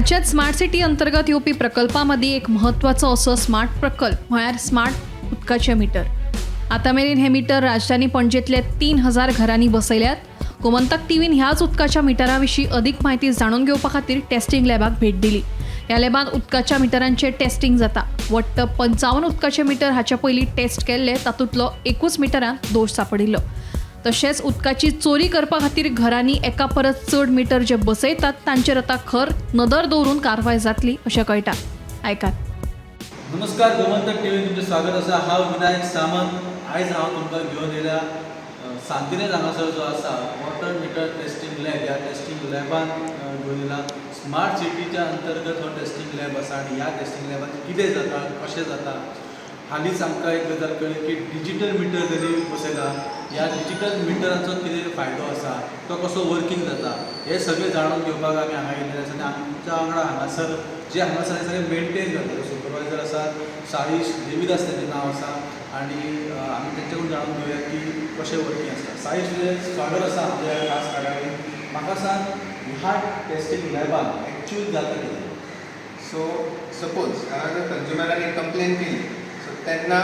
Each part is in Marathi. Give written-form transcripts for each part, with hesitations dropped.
राज्यात स्मार्ट सिटी अंतर्गत यूपी प्रकल्पामध्ये एक महत्त्वाचं असं स्मार्ट प्रकल्प म्हळ्यार स्मार्ट उदकाचे मीटर. आता मेरेन हे मीटर राजधानी पणजेतल्या 3000 घरांनी बसयल्यात. गोमंतक टीव्हीन ह्याच उदकाच्या मिटरांविशीं अधिक माहिती जाणून घेवपा खातीर टेस्टिंग लॅबाक भेट दिली. ह्या लॅबांत उदकाच्या मिटरांचे टेस्टिंग जाता. वट्ट 55 उदकाचे मिटर हाचे पयलीं टेस्ट केल्ले, तातूंतलो एकूच मिटरांत दोश सांपडिल्लो. तशेंच उदकाची चोरी करपा खातीर घरांनी एका परस चड मिटर जे बसयतात तांचेर आतां खर नदर दवरून कारवाय जातली अशें कळटा. आयकात. नमस्कार, गोमंतक टीव्ही तुमचें स्वागत आसा. हांव विनायक सामंत. आयज हांव तुमकां घेवन येयल्या सांतिनेज हांगासर जो आसा वॉटर मिटर टेस्टिंग लॅब. ह्या टेस्टिंग लॅबान घेवन येयला. स्मार्ट सिटीच्या अंतर्गत हो टेस्टिंग लॅब आसा आनी ह्या टेस्टिंग लॅबान कितें जाता, कशें जाता. हालींच आमकां एक गजाल कळ्ळी की डिजिटल मिटर जरी बसयला. ह्या डिजिटल मिटराचो कितें फायदो आसा, तो कसो वर्किंग जाता, हें सगळें जाणून घेवपाक आमी हांगा येयल्ले आसा. आनी आमच्या वांगडा हांगासर जे हांगासर सगळें मेनटेन करता सुपरवायझर आसात, साईश देवीदास ताचें नांव आसा. आनी आमी तेंचे कडून जाणून घेवया की कशें वर्किंग आसता. साईश, स्वागत आसा आमच्या खास कार्यावळीन. म्हाका सांग, ह्या टेस्टिंग लॅबान एक्चुअल जाता कितें? सो सपोज हांवें जर कंज्युमरान एक कंप्लेन केली, सो तेन्ना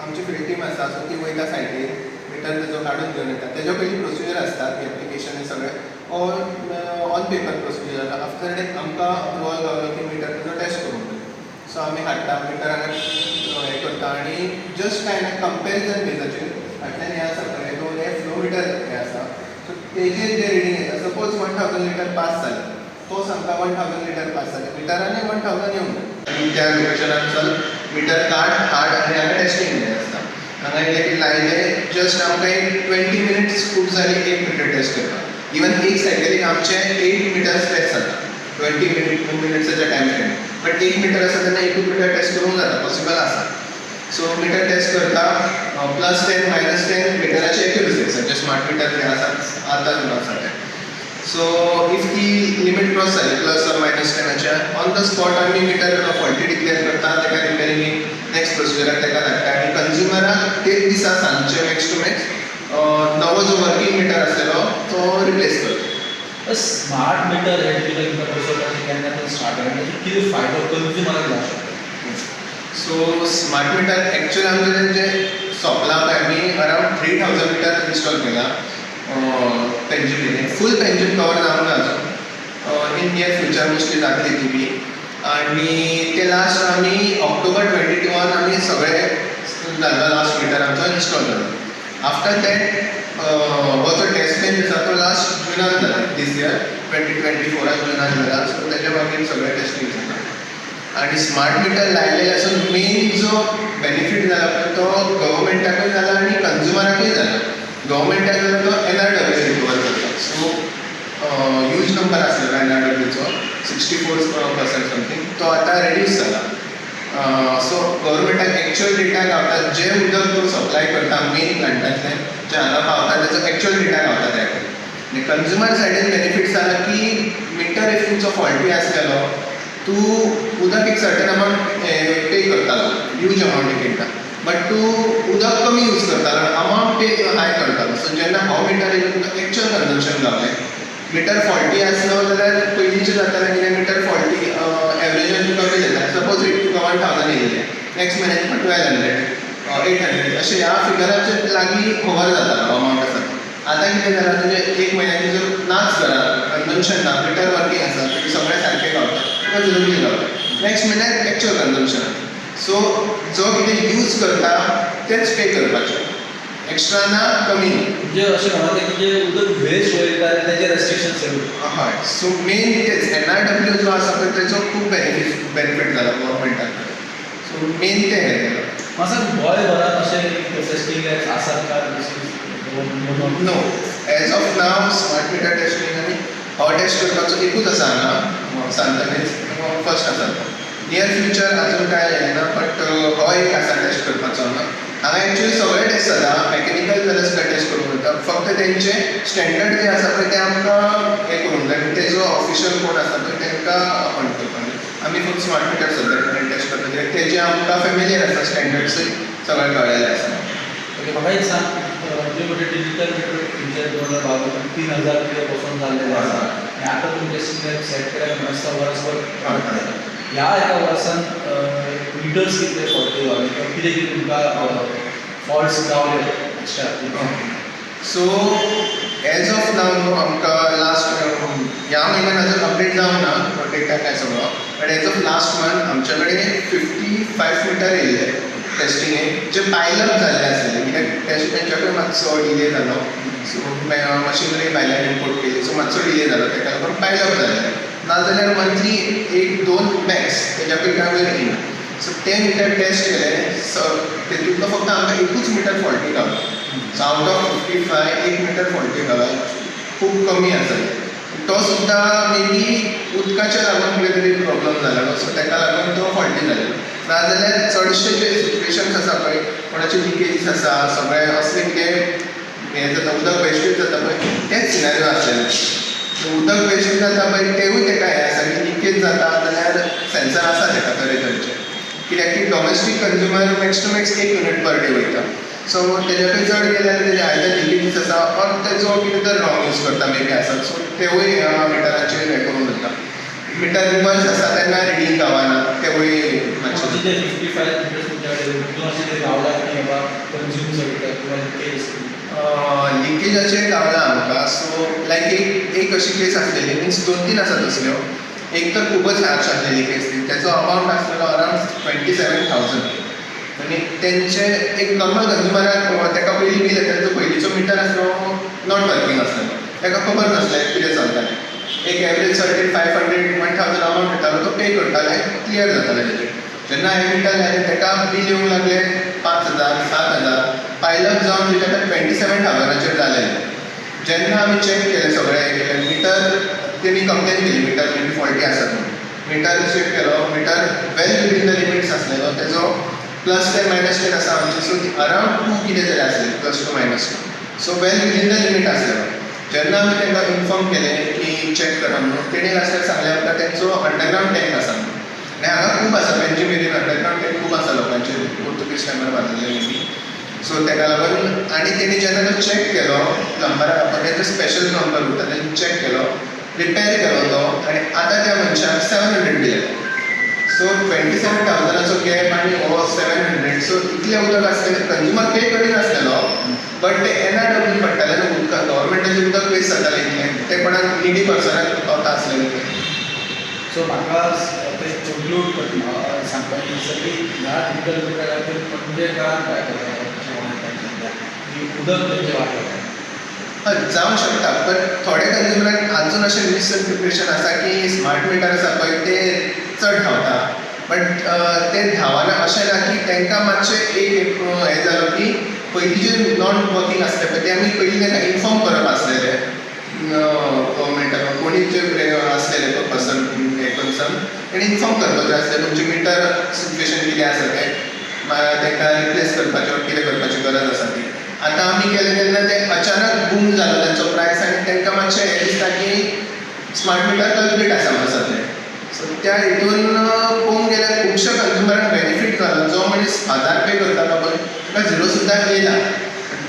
आमची फ्री टीम आसा, सो ती वयता सायटीर, मिटर तेजो काडून घेवन येता. तेज्या पयलीं प्रोसिजर आसता, एप्लिकेशन हें सगळें on paper procedure. After date आमकां अप्रुवल गावलो की मिटर तेजो टेस्ट करूंक जाय. सो आमी हाडटा मिटर हांगा हें करता आनी जस्ट कांय ना कंपेरिजन बेजाचेर फाटल्यान हें आसा पळय, तो हें फ्लो मिटर हें आसा. सो तेजेर जे रिडींग येता, सपोज 1000 लिटर पास जालें, तो सांगता 1000 लिटर पास जालें, मिटरांनी 1000 येवंक जाय. आनी त्या लोकेशनार चल मिटर काड हाड आनी हांगा टेस्टिंग हें आसता. हांगा येयलें की लायलें, जस्ट आमकां एक 20 मिनिट्स खूब जाली एक मिटर टेस्ट करपाक. इवन एक सायकलीक आमचे 8 मिटर्स टेस्ट जाता 20 मिनिट्साच्या टायम फ्रेम. बट एक मिटर आसा तेन्ना एकूच मिटर टेस्ट करूंक जाता, पॉसिबल आसा. सो मिटर टेस्ट करता, +10 -10 मिटराची एक्युरसी आसा, जे स्मार्ट मिटर जे आसा आतां आसा ते. सो इफ ती लिमीट क्रॉस जाली +or-10च्या, ऑन द स्पॉट आमी मिटर फॉल्टी डिक्लेअर करता, तेका रिपेरिंगेक नेक्स्ट प्रोसिजराक तेका धाडटा आनी कंज्युमराक तेच दिसा सांजचे मॅक्स टू मॅक्स नवो जो वर्किंग मिटर आसलेलो तो रिप्लेस करता. स्मार्ट मिटर हे डिजिटल मिटर बसोवपाचें केन्ना तें स्टार्ट जालें, ताचो कितें फायदो कंज्युमराक जावं शकता? सो स्मार्ट मिटर एक्चुअली आमचें जें सोंपलां पळय, आमी अरावंड 3000 मिटर इन्स्टॉल केला पेन्जिम. फूल पेन्जिम कवर जावंक ना अजून. इन नियर फ्युचर मोस्टली जातली ती बी. आनी ते लास्ट आमी ऑक्टोबर 22 आमी सगळे जाल्लो लास्ट मिटर आमचो इन्स्टॉल जालो. आफ्टर दॅट हो जो टेस्ट बेंच आसा तो लास्ट जुनान जाला, दीस इयर 2024 जुनान जाला. सो तेच्या मागीर सगळें टेस्टिंग जाता. आनी स्मार्ट मिटर लायलेले आसून मेन जो बेनिफीट जाला पळय तो गव्हर्मेंटाकूय जाला आनी कंज्युमराकूय जाला. गव्हर्मेंटाक जाल्यार तो NRW रिकवर करता. सो ह्यूज नंबर आसलेलो NRWचो 64% समथींग, तो आतां रेड्यूस जाला. सो गव्हर्मेंटाक एक्चुअल डेटा गावता, जे उदक तूं सप्लाय करता मेन प्लांटांतल्यान जे हांगा पावता तेजो एक्चुअल डेटा गावता त्या कडेन. आनी कंज्युमर सायडीन बेनिफीट्स जाला की मिटर इफ तुमचो फॉल्टी आसलेलो, तूं उदक एक सर्टन अमावंट पे करतालो, ह्यूज अमावंट एक एकदां, बट तूं उदक कमी यूज करतालो, अमावंट पे हाय करतालो. सो जेन्ना हो मिटर येयलो तुका एक्चुअल कन्जम्पशन गावलें. मिटर फॉल्टी आसलो जाल्यार पयलींचें जातालें कितें, मिटर फॉल्टी एवरेजान तुका कमी जाता. सपोज एक तुका 1000 येयलें, नेक्स्ट म्हयन्याक तुका 1200, 800 अशें ह्या फिगराचे लागीं होवर जातालो अमावंट आसा. आतां कितें जालां, तुजें एक म्हयन्याक जर नाच घरा कन्जम्पशन ना, मिटर वर्किंग आसा, तुजें सगळें सारकें गावता, तुका 0 बील गावता. नेक्स्ट म्हयन्याक एक्चुअल कन्जम्पशन. सो जो कितें यूज करता तेंच पे करपाचें, एक्स्ट्रा ना कमी. म्हणजे अशें म्हणटा की जे उदक वेस्ट वयता तेजे रेस्ट्रिक्शन्स येवं. हय. सो मेन तेच NRW जो आसा पळय तेजो खूब बेनिफीट जाला गव्हर्मेंटाक. सो मेन तें हें केलां. म्हाका गोंयभरांत अशें टेस्टिंग लॅब्स आसात काय? No, as of now smart meter testing आनी हो टेस्ट करपाचो एकूच आसा हांगा सांतनेज, फर्स्ट आसा. नियर फ्युचर अजून कांय हें ना, बट हो एक आसा टेस्ट करपाचो हांगा एक्चुअली सगळे टेस्ट जाता. मॅकॅनिकल जाल्यार सुद्दां टेस्ट करूंक जाता. फक्त तेंचे स्टँडर्ड जे आसा पळय ते आमकां हें करूंक जाय, तेजो ऑफिशियल कोण आसा पळय तांकां अपॉयंट करपाक जाय. आमी फक्त स्मार्ट मिटर सद्या टेस्ट करता कित्याक तेजे आमकां फेमिलियर आसा, स्टँडर्ड्सूय सगळे कळलेले आसा. ओके, म्हाका एक सांग, जे म्हणजे डिजिटल मिटर तुमचे 2022 3000 कितें बसून जाल्लेले आसा, आनी आतां तुमी टेस्टींग लॅब सेट केल्यार वर्सा वर्सभर काम करता. ह्या एका वर्सान मिटर्स कितले फॉल्टी गावले किंवा कितें कितें तुमकां फॉल्ट्स गावले extra. So as of now न्हू आमकां लास्ट ह्या म्हयन्यान अजून अपडेट जावंक ना प्रोटेक्टा काय सगळो, but as of last month आमचे कडेन 55 मिटर येयले टेस्टिंगेक, जे पायलअप जाल्ले आसलेले कित्याक टेस्ट तेंच्या कडेन मातसो डिले जालो. सो मशिनरी भायल्यान इम्पोर्ट केली, सो मातसो डिले जालो, तेका लागून पायलअप जाले. नाजाल्यार मंथली 1-2 मॅक्स तेज्या पेक्षा वयर येयना. सो ते मिटर टेस्ट केले, तेतूंतलो फक्त आमकां एकूच मिटर फॉल्टी गावलो. सो आउट ऑफ 55 एक मिटर फॉल्टी गावला, खूब कमी आसा. तो सुद्दां मे बी उदकाच्या लागून कितें तरी प्रॉब्लम जालो, सो तेका लागून तो फॉल्टी जालो. नाजाल्यार चडशे जे सिच्युएशन्स आसा पळय, कोणाचे लिकेजीस आसा, सगळे असले कितें हें जाता, उदक वेस्टेज जाता पळय, तेच सिनारियो आसलेले. उदक वेस्ट जाता पळय तेवूय तेका हें आसा की लिकेज जाता जाल्यार सेन्सर आसा तेका तरेतरेचे. कित्याक की domestic consumer max to max 1 unit per day वयता. सो तेज्याकय चड गेले जाल्यार तेजे आयदर लिकेजीस आसा ऑर तेजो कितें तर रॉंग यूज करता मे बी आसा. सो तेवूय मिटराचेर हें करून जाता. मिटर रिवर्स आसा तेन्ना रिडींग गावना, तेवूय मातशें. अशें जे 55 मिटर्स तुमच्या कडेन तितून अशें कितें गावला की बाबा कंज्यूम जाता किंवा लिकेज लिकेजाचेर गावना आमकां. सो लायक एक अशी केस आसलेली, मिन्स 2-3 आसा तसल्यो. एक तर खूबच हार्श आसलेली केस ती, तेचो अमावंट आसलेलो अरावंड 27,000. आनी तेंचे एक नॉर्मल कंज्युमराक तेका पयलीं बिल येता, तेजो पयलींचो मिटर आसलो नॉट वर्कींग आसलेलो, तेका खबर नासलें कितें चलतालें. एक एवरेज सर्टेन 500-1,000 अमावंट येतालो, तो पे करताले, क्लियर जातालें तेजें. जेन्ना हांवें मिटर लायलें तेका बील येवंक लागलें 5,000-7,000, पायलअप जावन तेच्या 27,000 जालेलें. जेन्ना आमी चॅक केलें सगळें हें केलें, मिटर तेणी कंप्लेन केली मिटर मेबी फॉल्टी आसा म्हणून. मिटर चॅक केलो, meter well within the limits आसलेलो, तेजो +10 -10 आसा आमची. सो अरावंड 2 कितें तरी आसलें, +2 -2. So well within the limit आसलेलो. जेन्ना आमी तांकां इन्फॉर्म केलें की चॅक करा म्हणून, तेणी लास्टाक सांगलें आमकां तेंचो अंडरग्रावंड टँक आसा म्हणून. आनी हांगा खूब आसा, पेंजी मेरीन अंडरग्रावंड टँक खूब आसा लोकांचे, पोर्तुगीज टायमार बांदिल्ले मे बी. सो तेका लागून आनी तेणी जेन्ना तो चॅक केलो प्लंबराक, तेजो स्पेशल प्लंबर उरता, तेणी चॅक केलो, रिपेर केलो तो, आनी आतां त्या मनशाक 700 दिले. सो 27,000चो गॅप आनी हो 700. सो इतलें उदक आसलेलें, कंज्युमर पे करिनासलेलो, बट ते NRW पडटालें न्हू उदकाक, गव्हर्मेंटाचें उदक वेस्ट जातालें इतलें, तें कोणाक निडी पर्सनाक पावता आसलेलें तें. सो म्हाका ते कंक्लूड करता सांगपाची सगळी ह्या डिजिटल मिटरा खातीर म्हणजे काळान काय करता उदक तेंचें वापरता. हय जावंक शकता, बट थोडे कंज्युमरांक आजून अशें मिसकन्सेप्शन आसा की स्मार्ट मिटर आसा पळय ते चड धांवता, बट ते धांवना अशें ना की तांकां मातशें एक हें जालो की पयलींचे नॉन वर्कींग आसले पळय ते आमी पयलीं तांकां इन्फॉर्म करप आसलेले गव्हर्मेंटाक, कोणी जे आसलेले तो पर्सन हे कन्सर्न तेणी इन्फॉर्म करपाचें आसलें तुमचें मिटर सिच्युएशन कितें आसा तें, तांकां रिप्लेस करपाचें वा कितें करपाची गरज आसा ती. आतां आमी केलें तेन्ना ते अचानक बूम जालो तांचो प्रायस, आनी तांकां मातशें हें दिसता की स्मार्ट मिटर कल्प्रीट आसा म्हणून सद्या. सो त्या हितून पळोवंक गेल्यार खुबश्या कंज्युमरांक बेनिफीट जालो. जो मनीस 1000 पे करतालो पळय ताका 0 सुद्दां येयला.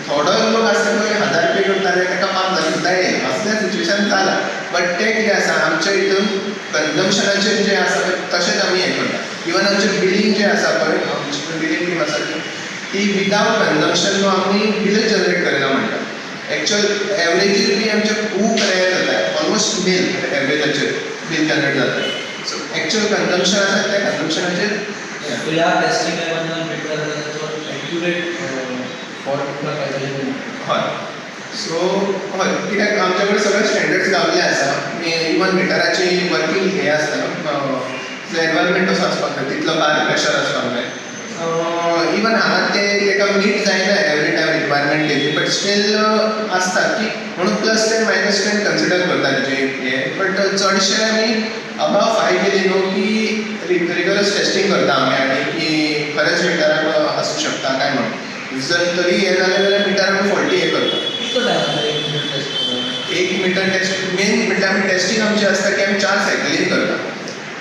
थोडो लोक आसता पळय 1000 पे करताले ताका 5,000 सुद्दां येयला, असलें सिच्युएशन जालां. बट तें कितें आसा, आमच्या हितून कंजम्पशनाचेर जें आसा पळय तशेंच आमी हें करता. इवन आमचें बिलींग जें आसा पळय, आमची बिलींग टीम आसा ती विदावट कंजम्पशन आमी बिलच जनरेट करिना म्हणटा. एक्चुअल एवरेजीर बी आमचे खूब रेअर जाता, ऑलमोस्ट नील एवरेजाचेर बील जनरेट जाता. सो एक्चुअल कंजम्पशन आसा त्या कंजम्पशनाचेर. सो ह्या टेस्टिंग लॅबान मिटर जाता तेचो एक्युरेट फॉल्ट तुमकां कळटलें. हय. सो हय, कित्याक आमचे कडेन सगळे स्टँडर्ड्स गावल्ले आसा. इवन मिटराची वर्कींग हें आसता, एनवायरमेंट असो आसपाक जाय, तितलो बारीक प्रेशर आसपाक जाय. इवन हांगा तेका मीट जायना every time requirement, but still आसता की म्हणून +10 -10 कन्सिडर करता तेजे हें. बट चडशे आमी अबाव 5 केली न्हू की रिगरस टेस्टींग करता आमी, आनी की खरेंच मिटराक आसूं शकता काय म्हणून. जर तरी हें जालें जाल्यार मिटर आमी फॉल्टी हें करता. कितलो टायम जाता एक मिटर टेस्ट करपाक? एक मिटर टेस्ट मेन म्हटल्यार आमी टेस्टींग आमचें आसता की आमी 4 सायकलीन करता.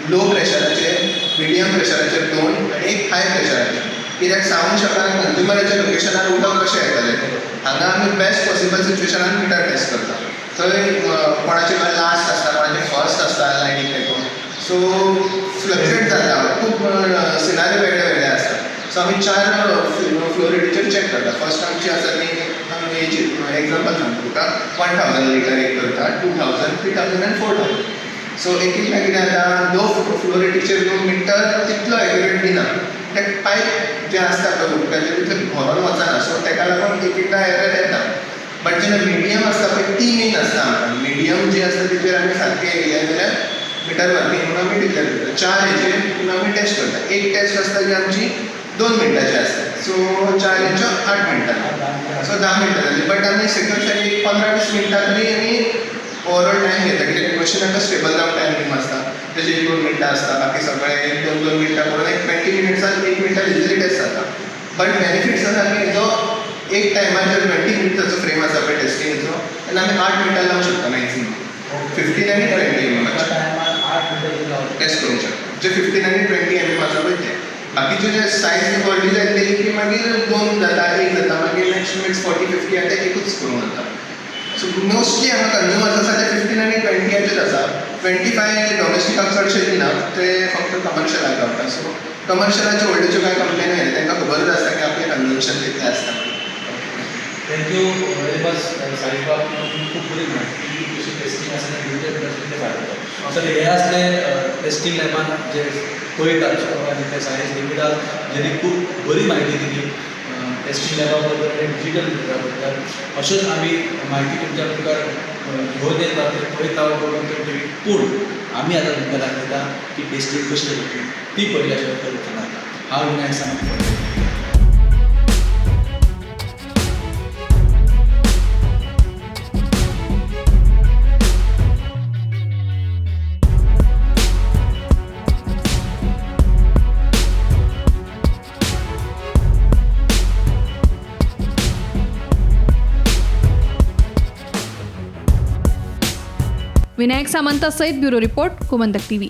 लो प्रेशराचेर, मिडियम प्रेशराचेर 2 आनी एक हाय प्रेशराचेर. कित्याक सांगूंक शकना कंज्युमराच्या लोकेशनार उदक कशें येतलें. हांगा आमी बेस्ट पॉसिबल सिच्युएशनान मिटर टेस्ट करता. थंय कोणाचे लास्ट आसता कोणाचे फर्स्ट आसता लायनीक तेकून सो फ्लक्च्युएट जाता खूब सिनारी वेगळे वेगळे आसता सो आमी 4 फ्लो रेटीचेर चॅक करता फर्स्ट आमची आसा ती हेची एग्जांपल सांगता तुका 1000 लिटर एक करता 2000 3000 आनी 4000 सो एक एकदां कितें जाता लो फ्लो रेटीचेर मिटर तितलो एक्युरेट दिना ते पायप जे आसता पळय उदकाचे तितले भरोन वचना सो ताका लागून एक एकदां एरर येता बट जेन्ना मिडियम आसता पळय ती मेन आसता आमकां मिडियम जी आसता तिचेर आमी सारकें येयलें जाल्यार मिटर वर्किंग म्हणून आमी डिक्लेअर करता 4 हेचेर म्हणून आमी टेस्ट करता एक टेस्ट आसता जी आमची 2 मिनटाची आसता सो 4 हेच्यो 8 मिनटां सो 10 मिनटां जाली बट आमी सेकंड सायडी 15-20 मिनटां तरी आमी ओवरऑल टायम घेता कित्याक मशिनाक स्टेबल जावन टायमींग आसता तेजे 2 मिनटां आसता बाकी सगळे 2-2 मिनटां करून एक 20 मिनिट्सान 1 मिनटां इजिली टेस्ट जाता बट बेनिफिट्स आसा की हेजो एक टायमाचेर 20 मिनिटाचो फ्रेम आसा पळय टेस्टिंगचो तेन्ना आमी 8 मिनटां लावंक शकता मॅक्सिमम 15 आनी 20 एमएमाचे टेस्ट करूंक शकता जे 15 आनी 20 एमएम आसा पळय ते बाकीचे जे सायज व्हडली जायत गेली की मागीर 2 जाता 1 जाता मागीर नेक्स्ट मिक्स 40-50 आनी ते एकूच करूंक जाता सो मोस्टली हांगा कन्ज्युमर्स आसा ते 15 आनी 20चेर आसा 25 डॉमेस्टिकाक चडशे दिना ते फक्त कमर्शियलाक गावता सो कमर्शियलाचे व्हडल्यो कांय कंप्लेन येना तांकां खबरच आसता की आपलें कन्जम्पशन कितलें आसता थँक्यू व्हेरी मच साईबाब खूप बरी माहिती कशी टेस्टिंग आसा कितले फायदो असं हे असले टेस्टिंग लॅबान जे पळयतात आनी ते सायन्स लिमिटात जेणे खूब बरी म्हायती दिली टेस्टिंग लॅबा बद्दल आनी डिजिटल मिटरा बद्दल अशेंच आमी म्हायती तुमच्या मुखार घेवन येता ते पळयता टीव्ही पूण आमी आतां तुमकां दाखयता की टेस्टिंग कशी जाता ती पयल्या शिवाय करूंक नाका हांव विनायक सामंत विनायक सामंत सहित ब्युरो रिपोर्ट गोमंतक टीव्ही.